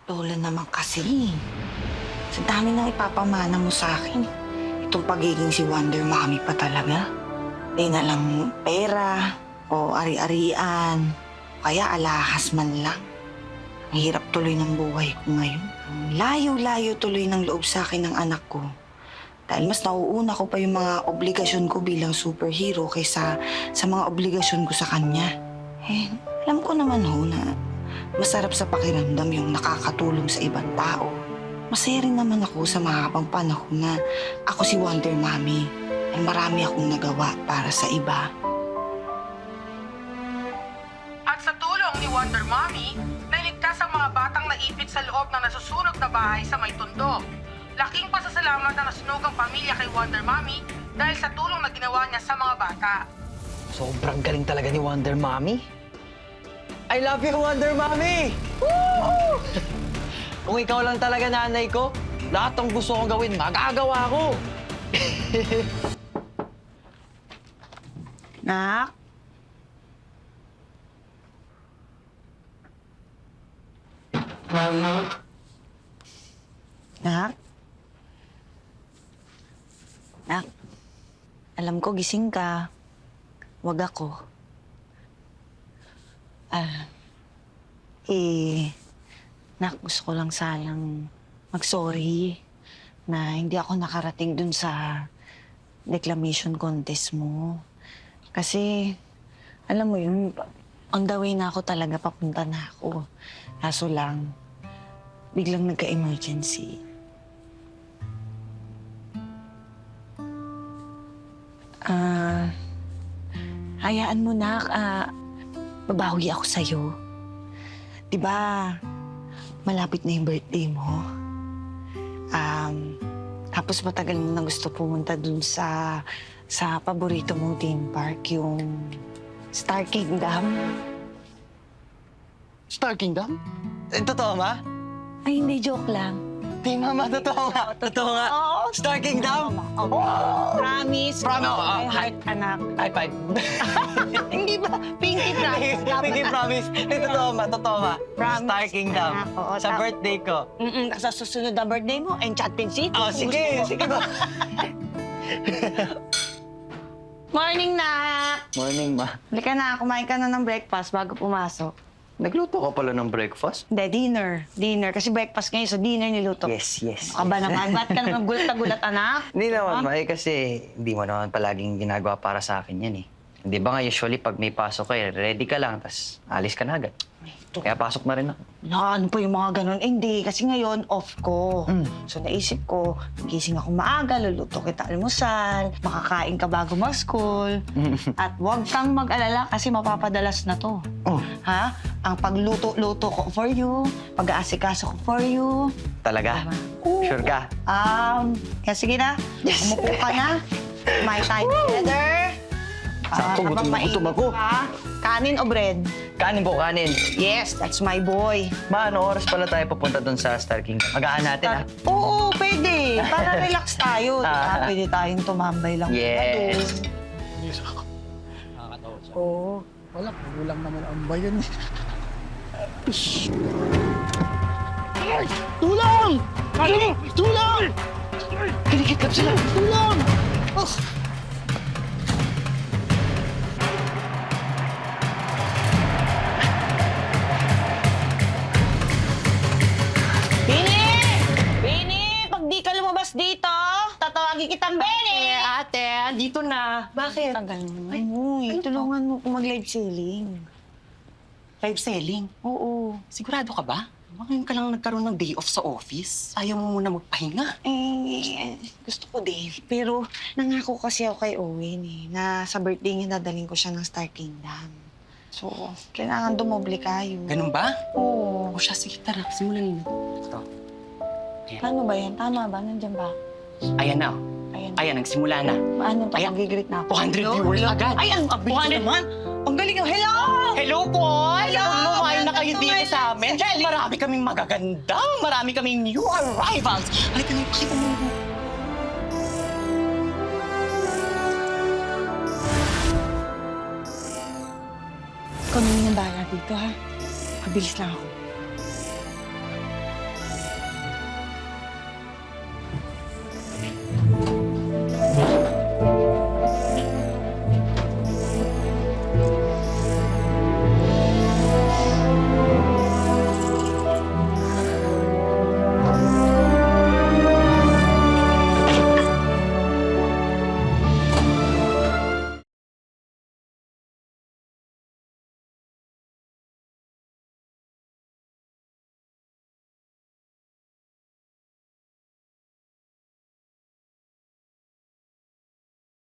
Lola naman kasi. Sa dami nang ipapamana mo sa akin. Itong pagiging si Wonder Mommy pa talaga. Di na lang pera o ari-arian. Kaya alahas man lang. Ang hirap tuloy ng buhay ko ngayon. Ang layo-layo tuloy ng loob sa akin ng anak ko. Dahil mas nauuna ko pa yung mga obligasyon ko bilang superhero kaysa sa mga obligasyon ko sa kanya. Eh, alam ko naman ho na masarap sa pakiramdam yung nakakatulong sa ibang tao. Masaya rin naman ako sa mahabang panahon na ako si Wonder Mommy. Ay marami akong nagawa para sa iba. At sa tulong ni Wonder Mommy, nailigtas ang mga batang naipit sa loob ng nasusunog na bahay sa may tundo. Laking pasasalamat na nasunog ang pamilya kay Wonder Mommy dahil sa tulong na ginawa niya sa mga bata. Sobrang galing talaga ni Wonder Mommy. I love you, Wonder Mommy! Woo! Kung ikaw lang talaga nanay ko, lahat ng gusto kong gawin, magagawa ko! Nak? Nak? Nak? Alam ko gising ka. Wag ako. Nak, gusto ko lang sanang mag-sorry na hindi ako nakarating dun sa declamation contest mo. Kasi, alam mo yun, on the way na ako talaga, papunta na ako. Kaso lang, biglang nagka-emergency. Hayaan mo na, babawi ako sa'yo. Diba, malapit na yung birthday mo. Tapos matagal mo na gusto pumunta dun sa paborito mong theme park, yung Star Kingdom. Star Kingdom? Totoo, ma? Ay, hindi, joke lang. Di, mama, totoo nga. Totoo nga. Oo. Star Kingdom? Promise. Promise. My heart, anak. High five. Hindi ba? Pinky promise. Hindi promise. Totoo, ma. Totoo, ma. Promise. Star Kingdom. Oo, Sa birthday ko. Sa susunod na birthday mo, Enchanted City. Oh, sige. Sige ba? Morning, Nak! Morning, ma. Halika na, kumain ka na ng breakfast bago pumasok. Nagluto ka pala ng breakfast? Hindi, dinner. Dinner. Kasi breakfast ngayon, so dinner niluto. Yes. Ka ba naman? Ba't ka naman gulat na gulat, anak? Hindi naman, Ha? ma. Kasi hindi mo naman palaging ginagawa para sa akin yan, eh. Di ba nga usually pag may pasok ka, ready ka lang, tas alis ka na agad. Ito. Kaya pasok na rin ako. Ano pa yung mga ganun? Hindi, kasi ngayon off ko. So naisip ko, gising ako maaga, luluto kita almusal, makakain ka bago mag-school. At huwag kang mag-alala kasi mapapadalas na to. Oh, Ha? Ang pagluto-luto ko for you, pag-aasikaso ko for you. talaga? Oo. Sure ka? Kaya sige na, umupo ka na. May time together. Sakto, Habang gutom mainit ako. pa. Kanin o bread? Kanin po, kanin. Yes, that's my boy. Ma, ano oras pala tayo papunta doon sa Star Kingdom? Agaan natin, ha? Oo, pwede. Para relax tayo. Ah. Pwede tayong tumambay lang. Yes. Oo. Wala, kulang naman ang bayan. Ay! Tulong! Ano? Tulong! Kinikitlap sila. Tulong! Oh! Bini! Bini! Pag di ka lumabas dito, tatawagin kitang Benny! Ate, andito na. Bakit? Tagal mo. Uy, tulungan mo ko mag-live selling. Live selling? Oo. Sigurado ka ba? Ngayon ka lang nagkaroon ng day off sa office. Ayaw mo muna magpahinga. Gusto ko din. Pero nangako kasi ako kay Owen na sa birthday niya dadaling ko siya ng Star Kingdom. So, kailangan dumoble kayo. Ganun ba? Oo. O siya, sige, tara. Simulan na. Ito. Paano ba yan? Tama ba? Nandiyan ba? Ayan na. Ayan. Ayan, nagsimula na. Paano pa? Ayan. Mag-greet na ako. 200 viewers agad. Ay, ang abilis 200 naman. Ang galing yung hello! Hello po! Hello! Lumayo na kayo Welcome to dito my sa amin. life. Marami kaming magaganda. Marami kaming new arrivals. Halika na, pakita mo. Ikaw naman ang bahala dito, ha? Mabilis lang ako.